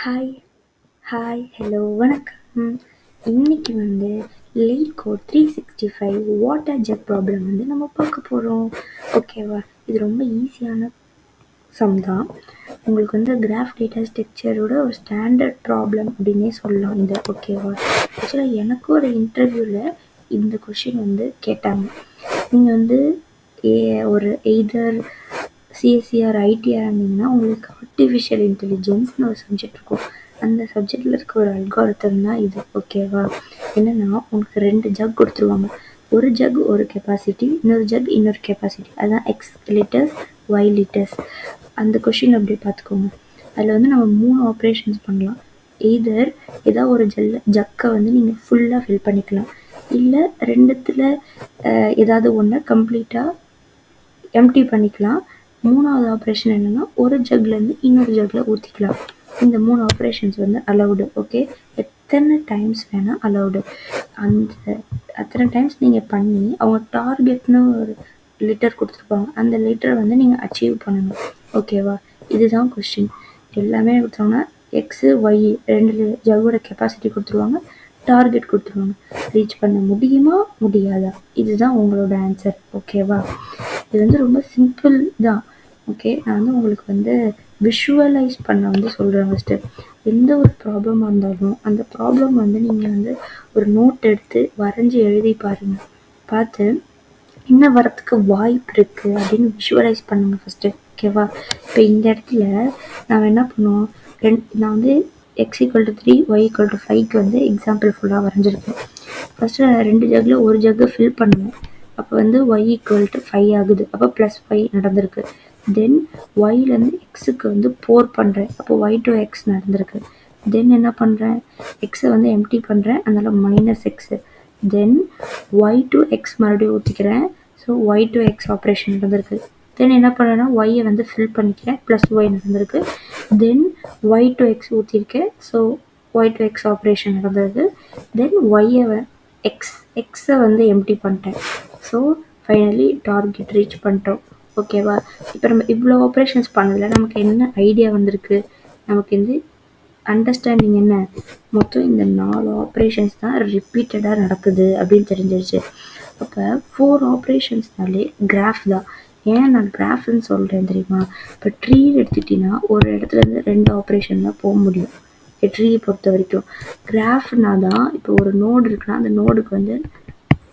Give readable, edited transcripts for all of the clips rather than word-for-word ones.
Hi, hi, hello, வணக்கம். இன்னைக்கு வந்து LeetCode 365 water jet problem வந்து நம்ம பார்க்க போகிறோம். ஓகேவா? இது ரொம்ப ஈஸியான சம் தான். உங்களுக்கு வந்து கிராஃப் டேட்டா ஸ்ட்ரக்சரோட ஒரு ஸ்டாண்டர்ட் ப்ராப்ளம் அப்படின்னே சொல்லலாம் இது. ஓகேவா? ஆக்சுவலாக எனக்கு ஒரு இன்டர்வியூவில் இந்த கொஷின் வந்து கேட்டாங்க. நீங்கள் வந்து ஒரு எய்தர் சிஎஸ்சிஆர் ஐடிஆர் இருந்தீங்கன்னா உங்களுக்கு ஆர்டிஃபிஷியல் இன்டெலிஜென்ஸ்னு ஒரு சப்ஜெக்ட் இருக்கும். அந்த சப்ஜெக்டில் இருக்க ஒரு அல்காரிதம் தான் இது. ஓகேவா? என்னென்னா உங்களுக்கு 2 ஜக் கொடுத்துருவாங்க. ஒரு ஜக் ஒரு கெப்பாசிட்டி, இன்னொரு ஜக் இன்னொரு கெப்பாசிட்டி. அதுதான் எக்ஸ் லிட்டர்ஸ், ஒய் லிட்டர்ஸ். அந்த கொஷின் அப்படியே பார்த்துக்கோங்க. அதில் வந்து நம்ம 3 ஆப்ரேஷன்ஸ் பண்ணலாம். எய்தர் ஏதாவது ஒரு ஜக்கை வந்து நீங்கள் ஃபுல்லாக ஃபில் பண்ணிக்கலாம், இல்லை ரெண்டுத்தில் ஏதாவது ஒன்று கம்ப்ளீட்டாக எம்டி பண்ணிக்கலாம். 3வது ஆப்ரேஷன் என்னென்னா ஒரு ஜக்லேருந்து இன்னொரு ஜக்கில் ஊற்றிக்கலாம். இந்த 3 ஆப்ரேஷன்ஸ் வந்து அலவுடு. ஓகே, எத்தனை டைம்ஸ் வேணால் அலவுடு. அத்தனை டைம்ஸ் நீங்கள் பண்ணி அவங்க டார்கெட்னு ஒரு லிட்டர் கொடுத்துருப்பாங்க. அந்த லிட்டரை வந்து நீங்கள் அச்சீவ் பண்ணணும். ஓகேவா? இதுதான் கொஸ்டின். எல்லாமே கொடுத்தோம்னா எக்ஸு ஒய் 2 ஜக்கோட கெப்பாசிட்டி கொடுத்துருவாங்க, டார்கெட் கொடுத்துருவாங்க. ரீச் பண்ண முடியுமா முடியாதா? இதுதான் உங்களோட ஆன்சர். ஓகேவா? இது வந்து ரொம்ப சிம்பிள் தான். ஓகே, நான் வந்து உங்களுக்கு வந்து விஷுவலைஸ் பண்ண வந்து சொல்கிறேன். ஃபஸ்ட்டு எந்த ஒரு ப்ராப்ளமாக இருந்தாலும் அந்த ப்ராப்ளம் வந்து நீங்கள் வந்து ஒரு நோட் எடுத்து வரைஞ்சி எழுதி பாருங்கள். பார்த்து என்ன வரத்துக்கு வாய்ப்பு இருக்குது அப்படின்னு விஷுவலைஸ் பண்ணுங்கள் ஃபஸ்ட்டு. ஓகேவா? இப்போ இந்த இடத்துல நான் என்ன பண்ணுவோம், நான் வந்து x = 3 y = 5க்கு வந்து எக்ஸாம்பிள் ஃபுல்லாக வரைஞ்சிருக்கேன். ஃபஸ்ட்டு நான் 2 ஜக்கில் ஒரு ஜக்கை ஃபில் பண்ணுவேன். அப்போ வந்து y = 5 ஆகுது. அப்போ +5 நடந்திருக்கு. தென் ஒய்லேருந்து எக்ஸுக்கு வந்து போர் பண்ணுறேன். அப்போ y to x நடந்திருக்கு. தென் என்ன பண்ணுறேன், எக்ஸை வந்து எம்டி பண்ணுறேன், அதனால் -x. Then y to x மறுபடியும் ஊற்றிக்கிறேன். So y to x operation நடந்திருக்கு. தென் என்ன பண்ணுறேன்னா ஒய்யை வந்து ஃபில் பண்ணிக்கிறேன், +y நடந்திருக்கு. தென் y to x ஊற்றிருக்கேன். So y to x operation நடந்திருக்கு. தென் எக்ஸை வந்து எம்டி பண்ணிட்டேன். ஸோ ஃபைனலி டார்கெட் ரீச் பண்ணிட்டோம். ஓகேவா? இப்போ நம்ம இவ்வளோ ஆப்ரேஷன்ஸ் பண்ணல, நமக்கு என்ன ஐடியா வந்திருக்கு, நமக்கு வந்து அண்டர்ஸ்டாண்டிங் என்ன, மொத்தம் இந்த 4 ஆப்ரேஷன்ஸ் தான் ரிப்பீட்டடாக நடக்குது அப்படின்னு தெரிஞ்சிருச்சு. அப்போ 4 ஆப்ரேஷன்ஸ்னாலே கிராஃப் தான். ஏன் நான் கிராஃப்னு சொல்கிறேன் தெரியுமா? இப்போ ட்ரீ எடுத்துக்கிட்டிங்கன்னா ஒரு இடத்துலேருந்து 2 ஆப்ரேஷன் தான் போக முடியும் ட்ரீயை பொறுத்த வரைக்கும். கிராஃப்னா தான் இப்போ ஒரு நோடு இருக்குன்னா அந்த நோடுக்கு வந்து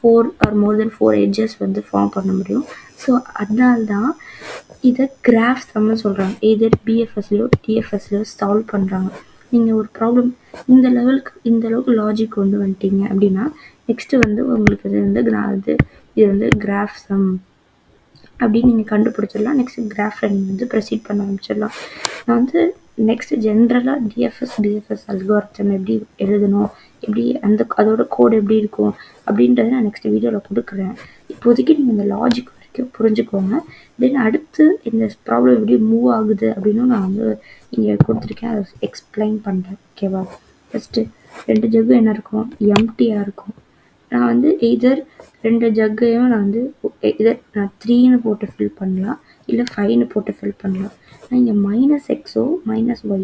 4 or more than 4 எட்ஜஸ் வந்து ஃபார்ம் பண்ண முடியும். ஸோ அதனால தான் இதை கிராஃப் சம்னு சொல்கிறாங்க. எதர் பிஎஃப்எஸ்லையோ டிஎஃப்எஸ்லையோ சால்வ் பண்ணுறாங்க. நீங்கள் ஒரு ப்ராப்ளம் இந்த அளவுக்கு லாஜிக் கொண்டு வந்துட்டீங்க அப்படின்னா நெக்ஸ்ட்டு வந்து உங்களுக்கு இது வந்து கிராஃப் சம் அப்படின்னு நீங்கள் கண்டுபிடிச்சிடலாம். நெக்ஸ்ட்டு கிராஃபில் நீங்கள் வந்து ப்ரொசீட் பண்ண ஆரம்பிச்சிடலாம். நான் வந்து நெக்ஸ்ட்டு ஜென்ரலாக பிஎஃப்எஸ் அல்காரிதம் எப்படி எழுதணும், எப்படி அதோட கோடு எப்படி இருக்கும் அப்படின்றத நான் நெக்ஸ்ட் வீடியோவில் கொடுக்குறேன். இப்போதைக்கு நீங்கள் இந்த லாஜிக் வரைக்கும் புரிஞ்சுக்கோங்க. தென் அடுத்து இந்த ப்ராப்ளம் எப்படி மூவ் ஆகுது அப்படின்னு நான் வந்து இங்கே கொடுத்துருக்கேன், அதை எக்ஸ்பிளைன் பண்ணுறேன். ஓகேவா? ஃபஸ்ட்டு 2 ஜக்கு என்ன இருக்கும், எம்டியாக இருக்கும். நான் வந்து எய்தர் 2 ஜக்கையும் நான் வந்து நான் 3ன்னு போட்டு ஃபில் பண்ணலாம், இல்லை 5ன்னு போட்டு ஃபில் பண்ணலாம். நான் இங்கே -xோ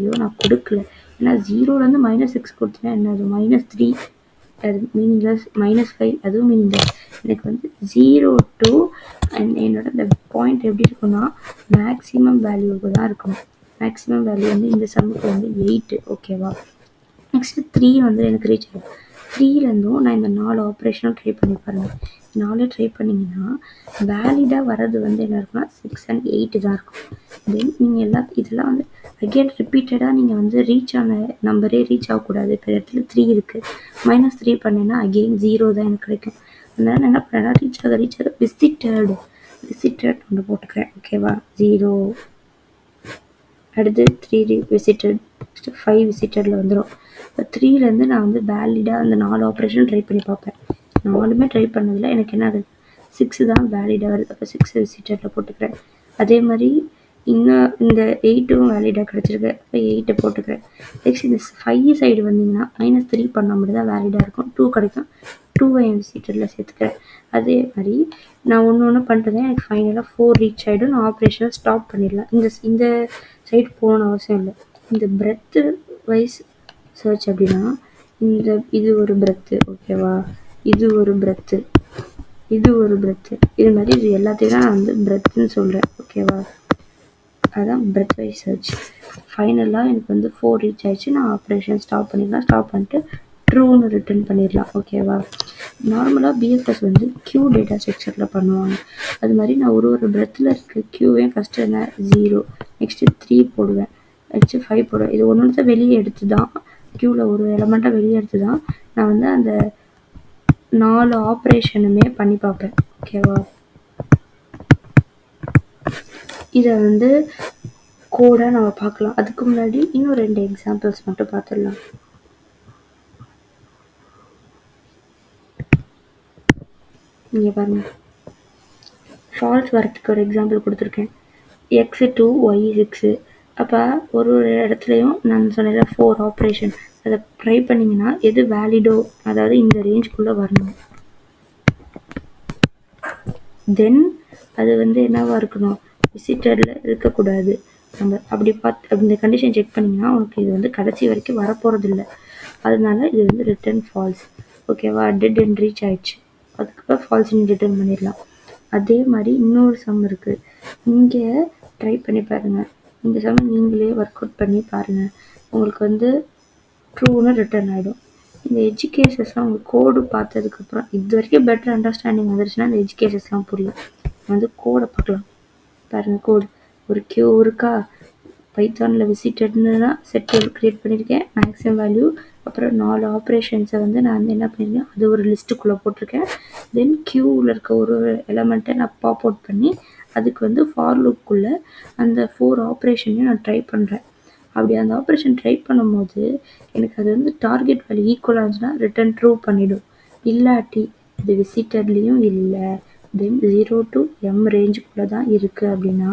-yோ நான் கொடுக்கல. ஏன்னா 0லேருந்து -x கொடுத்தேன்னா என்ன, அது -3 அது மீனிங்லெஸ், -5 அதுவும் மீனிங்லெஸ். எனக்கு வந்து 0 to என்னோட இந்த பாயிண்ட் எப்படி இருக்குன்னா மேக்ஸிமம் வேல்யூவுக்கு தான் இருக்கணும். மேக்ஸிமம் வேல்யூ வந்து இந்த சம்முக்கு வந்து 8. ஓகேவா? நெக்ஸ்ட்டு 3 வந்து எனக்கு ரீச் ஆகும். 3லேருந்தும் நான் இந்த 4 ஆப்ரேஷனும் ட்ரை பண்ணி பாருங்கள். 4 ட்ரை பண்ணிங்கன்னா வேலிடாக வர்றது வந்து என்ன இருக்குன்னா 6 and 8 தான் இருக்கும். தென் நீங்கள் இதெல்லாம் வந்து அகெயின் ரிப்பீட்டடாக நீங்கள் வந்து ரீச் ஆன நம்பரே ரீச் ஆகக்கூடாது. இப்போ இடத்துல 3 இருக்குது, -3 பண்ணேன்னா அகெயின் 0 தான் எனக்கு கிடைக்கும். அதனால் நான் என்ன பண்ணேன்னா ரீச் ஆக விசிட்டட் ஒன்று போட்டுக்கிறேன். ஓகேவா? 0 அடுத்து 3 விசிட்டட், நெக்ஸ்ட்டு 5 விசிட்டடில் வந்துடும். இப்போ 3லேருந்து நான் வந்து வேலிடாக அந்த 4 ஆப்ரேஷன் ட்ரை பண்ணி பார்ப்பேன். 4மே ட்ரை பண்ணதில் எனக்கு என்ன ஆகுது, 6 தான் வேலிடாக வருது. அப்போ 6 விசிட்டடில் போட்டுக்கிறேன். அதே மாதிரி இன்னும் இந்த 8ம் வேலிடாக கிடச்சிருக்கு. அப்போ 8 போட்டுக்கிறேன். நெக்ஸ்ட் இந்த 5 சைடு வந்தீங்கன்னா -3 பண்ண மட்டும் தான் வேலிடாக இருக்கும். 2 கிடைக்கும். 2வை விசிட்டடில் சேர்த்துக்கிறேன். அதே மாதிரி நான் ஒன்று பண்ணிட்டு தான் எனக்கு ஃபைனலாக 4 ரீச் ஆகிடும். நான் ஆப்ரேஷனை ஸ்டாப் பண்ணிடலாம். இந்த சைடு போகணும்னு அவசியம் இல்லை. இந்த பிரெத்து வைஸ் சர்ச் அப்படின்னா இது ஒரு பிரெத்து, ஓகேவா, இது ஒரு பிரெத்து, இது ஒரு பிரெத்து, இது மாதிரி இது எல்லாத்தையும் தான் நான் வந்து பிரெத்துன்னு சொல்கிறேன், ஓகேவா. அதுதான் பிரெத் வைஸ் சர்ச். ஃபைனலாக எனக்கு வந்து 4 ரீச் ஆயிடுச்சு. நான் ஆப்ரேஷன் ஸ்டாப் பண்ணிடலாம். ஸ்டாப் பண்ணிட்டு ட்ரூன்னு ரிட்டர்ன் பண்ணிடலாம், ஓகேவா. நார்மலாக பிஎஃப்எஸ் வந்து கியூ டேட்டா ஸ்ட்ரக்சரில் பண்ணுவாங்க. அது மாதிரி நான் ஒரு பிரெத்தில் இருக்க கியூவையும் ஃபஸ்ட்டு என்ன 0, நெக்ஸ்ட்டு 3 போடுவேன், நெக்ஸ்ட்டு 5 போடுவேன். இது ஒன்று வெளியே எடுத்து தான், கியூவில் ஒரு எலமெண்ட்டாக வெளியே எடுத்து தான் நான் வந்து அந்த 4 ஆப்ரேஷனுமே பண்ணி பார்ப்பேன், ஓகேவா. இதை வந்து கோடாக நம்ம பார்க்கலாம். அதுக்கு முன்னாடி இன்னும் 2 எக்ஸாம்பிள்ஸ் மட்டும் பார்த்துடலாம். இங்கே பாருங்க, ஃபால்ஸ் வரத்துக்கு ஒரு எக்ஸாம்பிள் கொடுத்துருக்கேன். x2 y6. அப்போ ஒரு இடத்துலையும் நான் சொன்ன 4 ஆப்ரேஷன் அதை ட்ரை பண்ணிங்கன்னா எது வேலிடோ, அதாவது இந்த ரேஞ்சுக்குள்ளே வரணும். தென் அது வந்து என்னவா இருக்கணும், விசிட்டரில் இருக்கக்கூடாது. நம்ம அப்படி இந்த கண்டிஷன் செக் பண்ணிங்கன்னா உனக்கு இது வந்து கடைசி வரைக்கும் வரப்போகிறதில்ல. அதனால இது வந்து ரிட்டர்ன் ஃபால்ஸ், ஓகேவா. டெட் அண்ட் ரீச் ஆயிடுச்சு, அதுக்கப்புறம் ஃபால்ஸ்ன்னு ரிட்டர்ன் பண்ணிடலாம். அதே மாதிரி இன்னொரு சம் இருக்குது. இங்கே ட்ரை பண்ணி பாருங்கள். இந்த சம் நீங்களே ஒர்க் அவுட் பண்ணி பாருங்கள். உங்களுக்கு வந்து ட்ரூன்னு ரிட்டர்ன் ஆகிடும். இந்த எட்ஜ் கேசஸ்லாம் உங்களுக்கு கோடு பார்த்ததுக்கப்புறம் இது வரைக்கும் பெட்டர் அண்டர்ஸ்டாண்டிங் வந்துருச்சுன்னா இந்த எட்ஜ் கேசஸ்லாம் புரியும். வந்து கோடை பார்க்கலாம். பாருங்கள், கோடு ஒரு கியூ இருக்கா, பைத்தானில் விசிட்டட்னு தான் செட் க்ரியேட் பண்ணியிருக்கேன். மேக்ஸிமம் வேல்யூ, அப்புறம் 4 ஆப்ரேஷன்ஸை வந்து நான் வந்து என்ன பண்ணியிருக்கேன், அது ஒரு லிஸ்ட்டுக்குள்ளே போட்டிருக்கேன். தென் கியூவில் இருக்க ஒரு எலமெண்ட்டை நான் பாப் அவுட் பண்ணி அதுக்கு வந்து ஃபார் லூப்புக்குள்ளே அந்த 4 ஆப்ரேஷனையும் நான் ட்ரை பண்ணுறேன். அப்படி அந்த ஆப்ரேஷன் ட்ரை பண்ணும்போது எனக்கு அது வந்து டார்கெட் வேல்யூ ஈக்குவலாக இருந்துச்சுன்னா ரிட்டர்ன் ட்ரூ பண்ணிவிடும். இல்லாட்டி இது விசிட்டர்லேயும் இல்லை, தென் 0 to m ரேஞ்சுக்குள்ளே தான் இருக்குது அப்படின்னா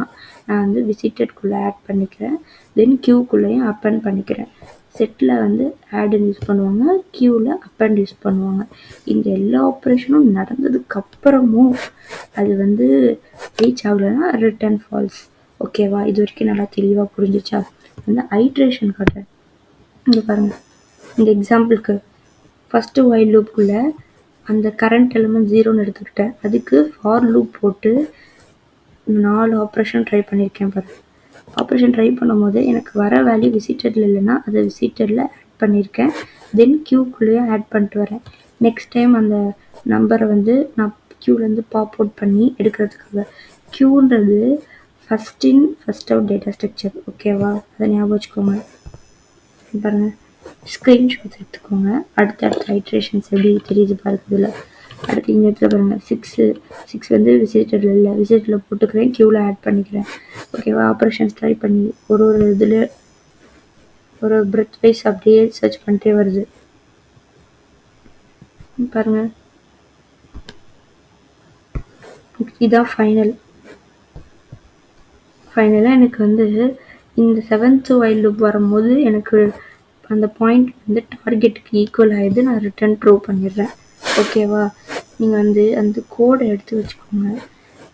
நான் வந்து விசிட்டட்குள்ளே ஆட் பண்ணிக்கிறேன். தென் கியூக்குள்ளேயும் அப்பண்ட் பண்ணிக்கிறேன். செட்டில் வந்து ஆடுன்னு யூஸ் பண்ணுவாங்க, கியூவில் அப்பண்ட் யூஸ் பண்ணுவாங்க. இந்த எல்லா ஆப்ரேஷனும் நடந்ததுக்கப்புறமும் அது வந்து ரீச் ஆகலைன்னா ரிட்டர்ன் ஃபால்ஸ், ஓகேவா. இது வரைக்கும் நல்லா தெளிவாக புரிஞ்சிச்சா. வந்து ஐட்ரேஷன் காட்டுறேன். இங்கே பாருங்கள், இந்த எக்ஸாம்பிளுக்கு ஃபஸ்ட்டு வைல் லூப்புக்குள்ளே அந்த கரண்ட் எலிமெண்ட் 0ன்னு எடுத்துக்கிட்டேன். அதுக்கு ஃபார் லூப் போட்டு 4 ஆப்ரேஷன் ட்ரை பண்ணியிருக்கேன் பாருங்கள். ஆப்ரேஷன் ட்ரை பண்ணும்போது எனக்கு வர வேல்யூ விசிட்டரில் இல்லைன்னா அதை விசிட்டரில் ஆட் பண்ணியிருக்கேன். தென் கியூக்குள்ளேயும் ஆட் பண்ணிட்டு வரேன். நெக்ஸ்ட் டைம் அந்த நம்பரை வந்து நான் கியூலேருந்து பாப் அவுட் பண்ணி எடுக்கிறதுக்காக. கியூன்றது first in first out data structure, ஓகேவா. அதை ஞாபகம் வச்சுக்கோங்க. பாருங்கள், ஸ்க்ரீன்ஷாட்ஸ் எடுத்துக்கோங்க. அடுத்த ஐட்ரேஷன்ஸ் எப்படி தெரியுது பாருங்கள். இதில் அடுத்து இங்கே எடுத்து பாருங்கள், 6 வந்து விசிட்டரில் இல்லை, விசிட்டரில் போட்டுக்கிறேன், கியூவில் ஆட் பண்ணிக்கிறேன், ஓகேவா. ஆப்ரேஷன்ஸ் ட்ரை பண்ணி ஒரு இதில் ஒரு பிரெத் வைஸ் அப்படியே சர்ச் பண்ணிட்டே வருது பாருங்கள். இதுதான் ஃபைனலாக எனக்கு வந்து இந்த 7th வைல் லூப் வரும்போது எனக்கு அந்த பாயிண்ட் வந்து டார்கெட்டுக்கு ஈக்குவல் ஆகிடுது. நான் ரிட்டர்ன் ட்ரூ பண்ணிடுறேன், ஓகேவா. நீங்கள் வந்து அந்த கோடை எடுத்து வச்சுக்கோங்க.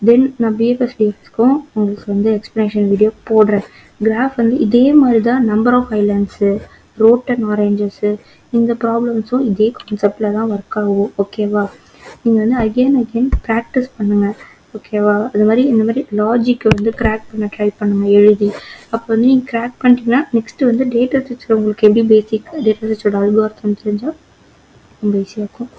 தென் நான் பிஎஃப்எஸ்க்கும் உங்களுக்கு வந்து எக்ஸ்ப்ளனேஷன் வீடியோ போடுறேன். கிராஃப் வந்து இதே மாதிரி தான் நம்பர் ஆஃப் ஐலண்ட்ஸு, ரோட் அண்ட் ஆரேஞ்சஸு, இந்த ப்ராப்ளம்ஸும் இதே கான்செப்டில் தான் ஒர்க் ஆகும், ஓகேவா. நீங்கள் வந்து அகெயின் ப்ராக்டிஸ் பண்ணுங்கள், ஓகேவா. அது மாதிரி இந்த மாதிரி லாஜிக்கை வந்து கிராக் பண்ண ட்ரை பண்ணுங்கள் எழுதி. அப்போ வந்து நீங்கள் கிராக் பண்ணிட்டீங்கன்னா நெக்ஸ்ட்டு வந்து டேட்டா ஸ்ட்ரக்சர் உங்களுக்கு எப்படி பேசிக் டேட்டா ஸ்ட்ரக்சரோட அல்காரிதம் தெரிஞ்சால் ரொம்ப ஈஸியாக இருக்கும்.